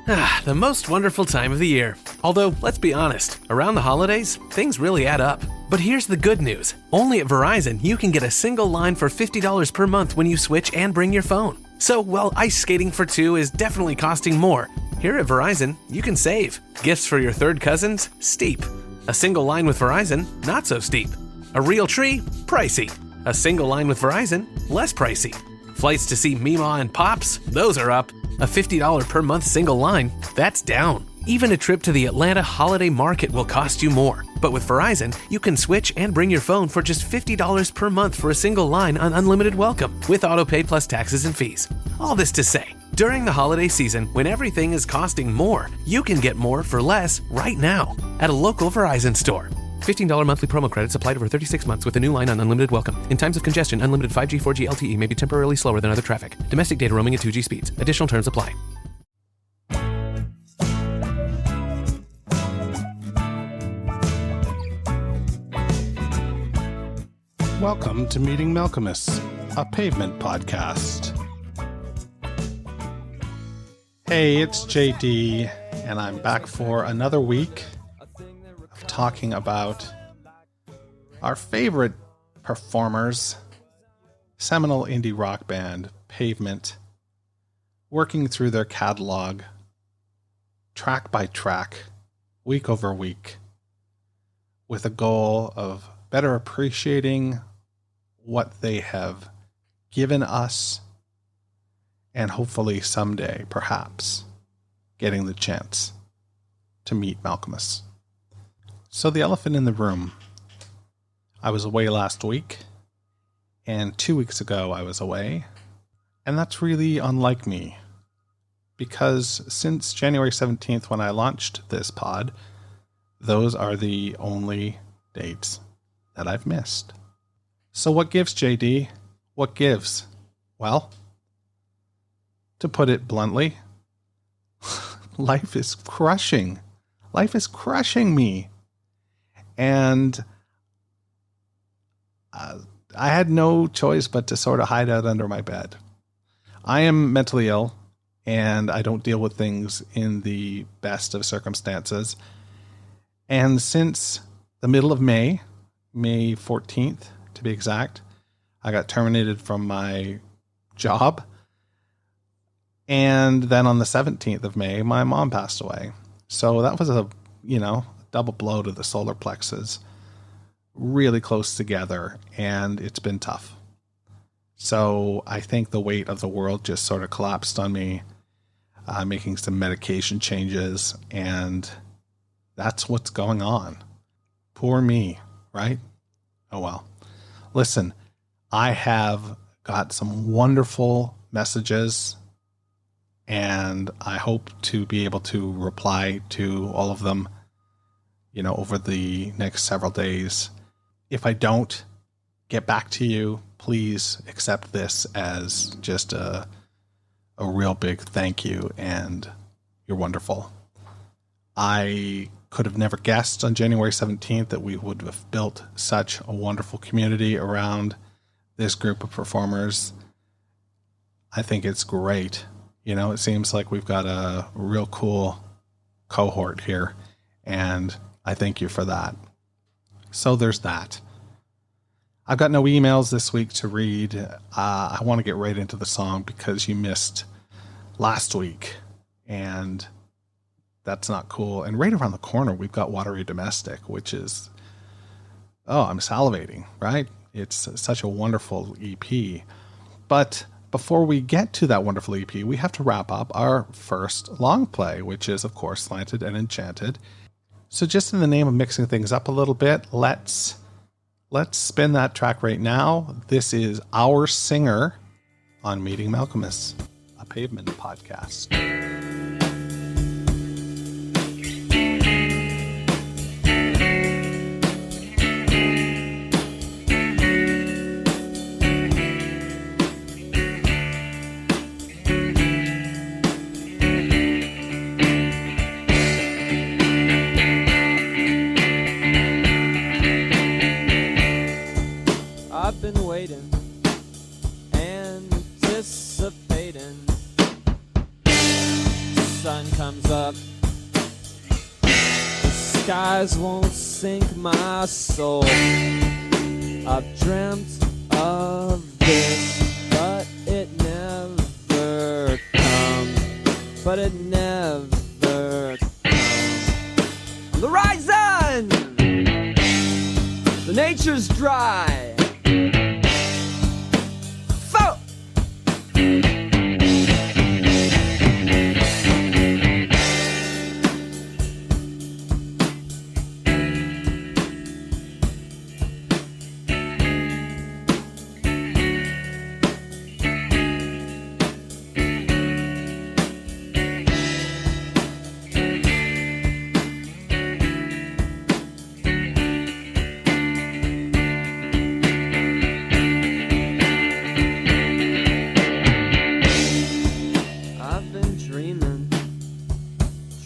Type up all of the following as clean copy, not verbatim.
The most wonderful time of the year. Although, let's be honest, around the holidays, things really add up. But here's the good news. Only at Verizon, you can get a single line for $50 per month when you switch and bring your phone. So, while ice skating for two is definitely costing more, here at Verizon, you can save. Gifts for your third cousins? Steep. A single line with Verizon? Not so steep. A real tree? Pricey. A single line with Verizon? Less pricey. Flights to see Mima and Pops? Those are up. A $50 per month single line? That's down. Even a trip to the Atlanta Holiday Market will cost you more. But with Verizon, you can switch and bring your phone for just $50 per month for a single line on unlimited welcome, with autopay plus taxes and fees. All this to say, during the holiday season, when everything is costing more, you can get more for less right now at a local Verizon store. $15 monthly promo credits applied over 36 months with a new line on unlimited welcome. In times of congestion, unlimited 5G, 4G LTE may be temporarily slower than other traffic. Domestic data roaming at 2G speeds. Additional terms apply. Welcome to Meeting Malcolmus, a pavement podcast. Hey, it's JD, and I'm back for another week of talking about our favorite performers, seminal indie rock band Pavement, working through their catalog, track by track, week over week, with a goal of better appreciating what they have given us, and hopefully someday, perhaps, getting the chance to meet Malcolmus. So the elephant in the room. I was away last week, and 2 weeks ago I was away, and that's really unlike me, because since January 17th when I launched this pod, those are the only dates that I've missed. So what gives, JD? What gives? Well, to put it bluntly, life is crushing. Life is crushing me. And I had no choice but to sort of hide out under my bed. I am mentally ill, and I don't deal with things in the best of circumstances. And since the middle of May 14th, to be exact, I got terminated from my job. And then on the 17th of May, my mom passed away. So that was a, double blow to the solar plexus, really close together, and it's been tough. So I think the weight of the world just sort of collapsed on me, making some medication changes, and that's what's going on. Poor me, right? Oh well. Listen, I have got some wonderful messages, and I hope to be able to reply to all of them, over the next several days. If I don't get back to you, please accept this as just a real big thank you, and you're wonderful. I could have never guessed on January 17th that we would have built such a wonderful community around this group of performers. I think it's great. It seems like we've got a real cool cohort here, and I thank you for that. So there's that. I've got no emails this week to read. I want to get right into the song because you missed last week, and that's not cool. And right around the corner, we've got Watery Domestic, which is, I'm salivating, right? It's such a wonderful EP. But before we get to that wonderful EP, we have to wrap up our first long play, which is, of course, Slanted and Enchanted. So just in the name of mixing things up a little bit, let's spin that track right now. This is Our Singer on Meeting Malcolmus, a Pavement podcast. I've been waiting, anticipating sun comes up. The skies won't sink my soul. I've dreamt of this, but it never comes. But it never comes. On the horizon, the nature's dry.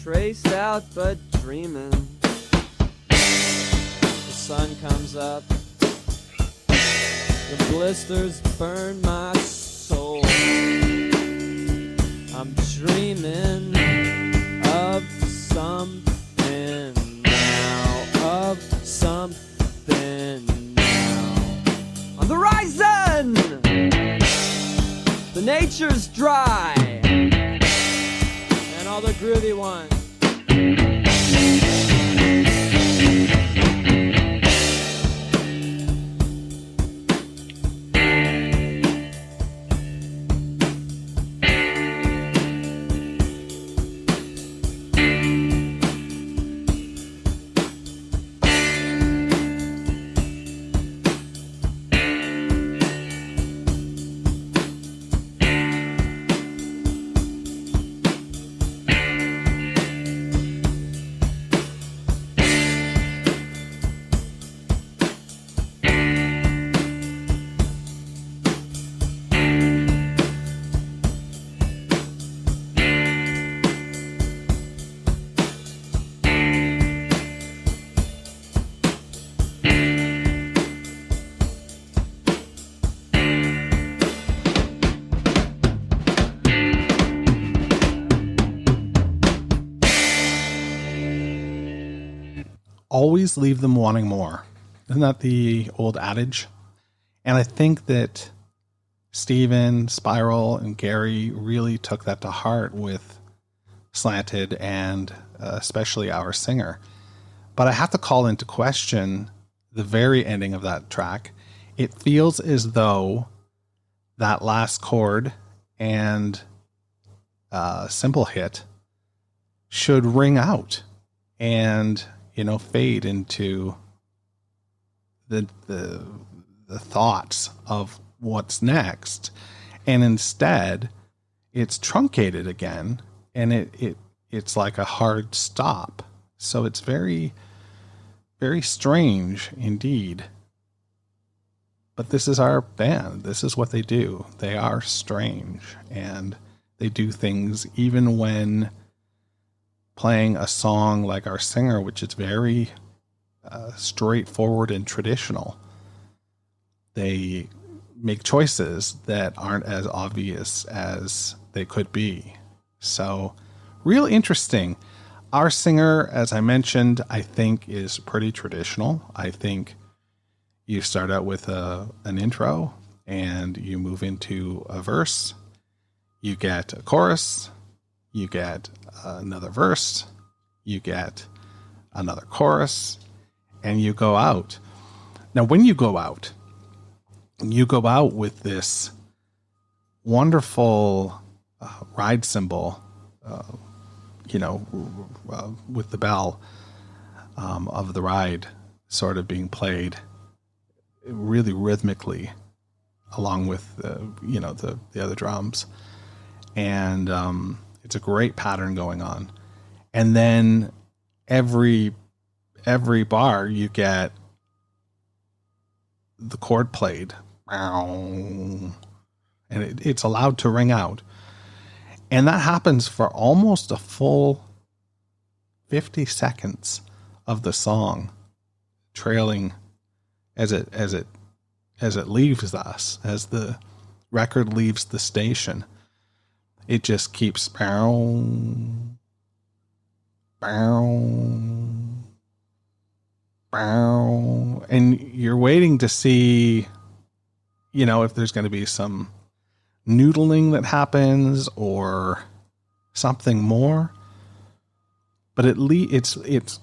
Traced out but dreaming. The sun comes up. The blisters burn my soul. I'm dreaming of something now. Of something now. On the horizon, the nature's dry. And all the groovy ones. Always leave them wanting more. Isn't that the old adage? And I think that Steven, Spiral, and Gary really took that to heart with Slanted and especially Our Singer. But I have to call into question the very ending of that track. It feels as though that last chord and simple hit should ring out and fade into the thoughts of what's next, and instead it's truncated again, and it's like a hard stop. So it's very, very strange indeed. But this is our band. This is what they do. They are strange, and they do things even when playing a song like Our Singer, which is very straightforward and traditional. They make choices that aren't as obvious as they could be. So, real interesting. Our Singer, as I mentioned, I think is pretty traditional. I think you start out with an intro and you move into a verse. You get a chorus. You get another verse, you get another chorus, and you go out. Now, when you go out with this wonderful ride cymbal, with the bell of the ride sort of being played really rhythmically along with the other drums. And it's a great pattern going on. And then every bar you get the chord played, and it's allowed to ring out. And that happens for almost a full 50 seconds of the song, trailing as it leaves us, as the record leaves the station. It just keeps, and bow, bow, and you're waiting to see, if there's going to be some noodling that happens or something more. But it's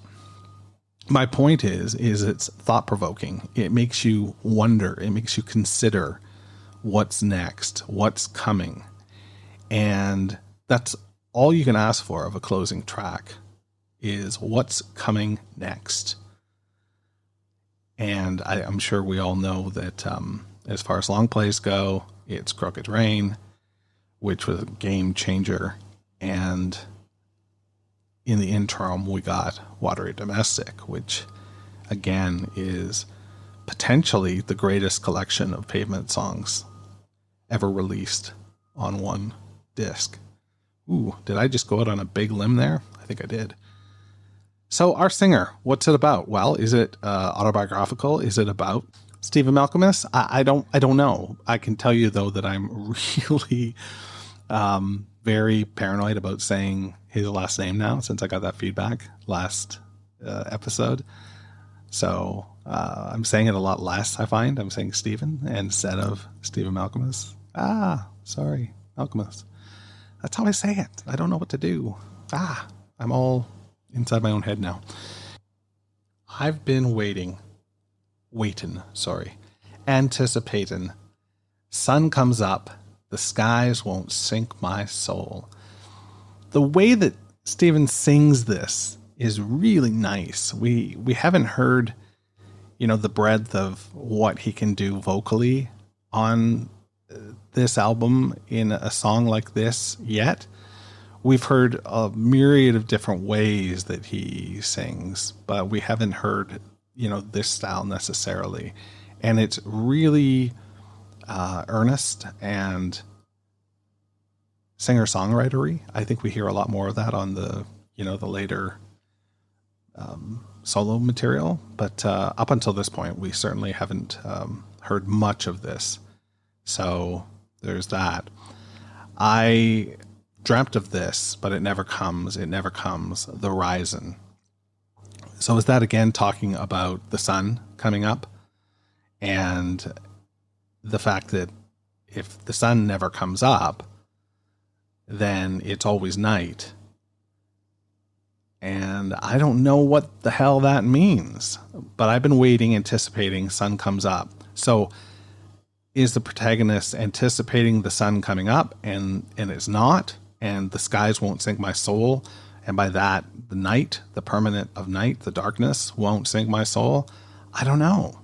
my point is it's thought provoking. It makes you wonder. It makes you consider what's next, what's coming. And that's all you can ask for of a closing track is what's coming next. And I'm sure we all know that as far as long plays go, it's Crooked Rain, which was a game changer. And in the interim, we got Watery Domestic, which again is potentially the greatest collection of Pavement songs ever released on one disc. Ooh, did I just go out on a big limb there? I think I did. So our singer, what's it about? Well, is it autobiographical? Is it about Stephen Malkmus? I don't know. I can tell you though that I'm really very paranoid about saying his last name now since I got that feedback last episode. So I'm saying it a lot less, I find. I'm saying Stephen instead of Stephen Malkmus. Sorry, Malkmus. That's how I say it. I don't know what to do. I'm all inside my own head now. I've been anticipating. Sun comes up, the skies won't sink my soul. The way that Stephen sings this is really nice. We haven't heard, the breadth of what he can do vocally on this album in a song like this yet. We've heard a myriad of different ways that he sings, but we haven't heard, this style necessarily. And it's really earnest and singer-songwritery. I think we hear a lot more of that on the later solo material. But up until this point, we certainly haven't heard much of this. So there's that. I dreamt of this, but it never comes. It never comes. The Horizon. So is that again talking about the sun coming up and the fact that if the sun never comes up, then it's always night. And I don't know what the hell that means, but I've been waiting, anticipating sun comes up. So is the protagonist anticipating the sun coming up and it's not, and the skies won't sink my soul? And by that, the night, the permanent of night, the darkness won't sink my soul? I don't know.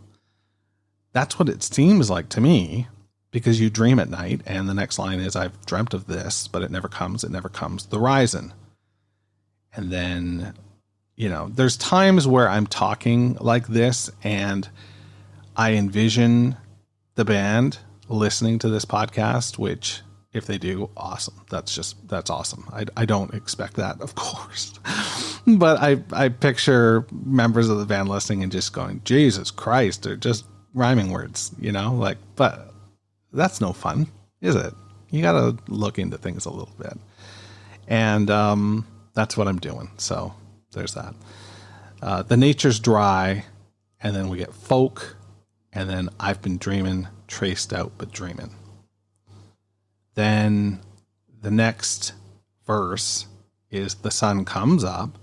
That's what it seems like to me, because you dream at night, and the next line is, I've dreamt of this, but it never comes, the horizon. And then, there's times where I'm talking like this, and I envision the band listening to this podcast, which if they do, awesome. That's awesome. I don't expect that, of course. But I picture members of the band listening and just going, Jesus Christ, they're just rhyming words, but that's no fun, is it? You got to look into things a little bit. And that's what I'm doing. So there's that. The Nature's Dry, and then we get Folk, and then I've Been Dreaming, Traced Out But Dreaming. Then the next verse is The Sun Comes Up,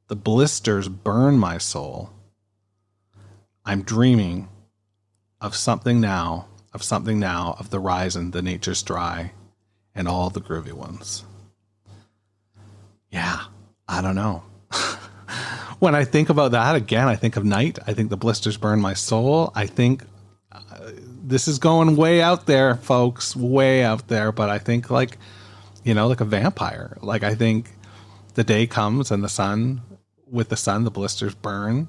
the blisters burn my soul. I'm dreaming of something now, of the horizon, the nature's dry, and all the groovy ones. Yeah, I don't know. When I think about that, again, I think of night. I think the blisters burn my soul. I think this is going way out there, folks, way out there. But I think like a vampire. Like I think the day comes and with the sun, the blisters burn.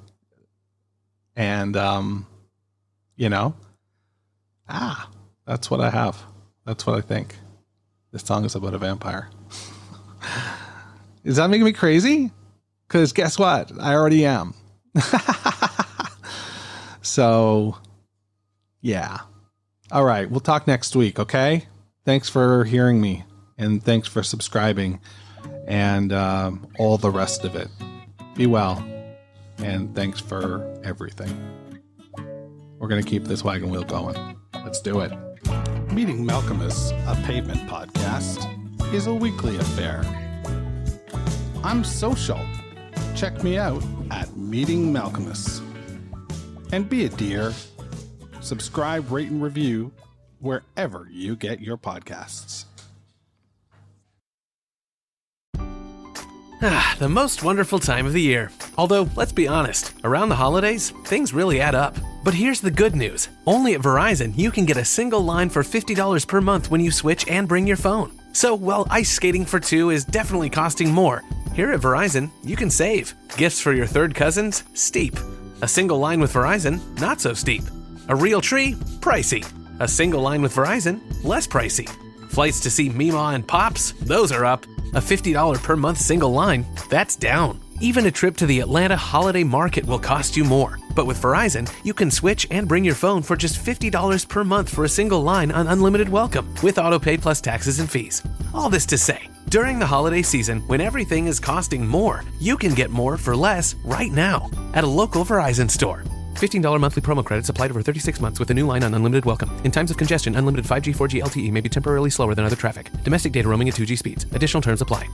And, that's what I have. That's what I think. This song is about a vampire. Is that making me crazy? Because guess what? I already am. So, yeah. All right. We'll talk next week, okay? Thanks for hearing me, and thanks for subscribing. and all the rest of it. Be well, and thanks for everything. We're going to keep this wagon wheel going. Let's do it. Meeting Malcolmus, a pavement podcast, is a weekly affair. I'm social. Check me out at Meeting Malcolmus. And be a dear. Subscribe, rate, and review wherever you get your podcasts. The most wonderful time of the year. Although, let's be honest, around the holidays, things really add up. But here's the good news. Only at Verizon, you can get a single line for $50 per month when you switch and bring your phone. So, while ice skating for two is definitely costing more, here at Verizon, you can save. Gifts for your third cousins? Steep. A single line with Verizon? Not so steep. A real tree? Pricey. A single line with Verizon? Less pricey. Flights to see Mima and Pops? Those are up. A $50 per month single line? That's down. Even a trip to the Atlanta Holiday Market will cost you more. But with Verizon, you can switch and bring your phone for just $50 per month for a single line on unlimited welcome, with autopay plus taxes and fees. All this to say, during the holiday season, when everything is costing more, you can get more for less right now at a local Verizon store. $15 monthly promo credits applied over 36 months with a new line on unlimited welcome. In times of congestion, unlimited 5G, 4G LTE may be temporarily slower than other traffic. Domestic data roaming at 2G speeds. Additional terms apply.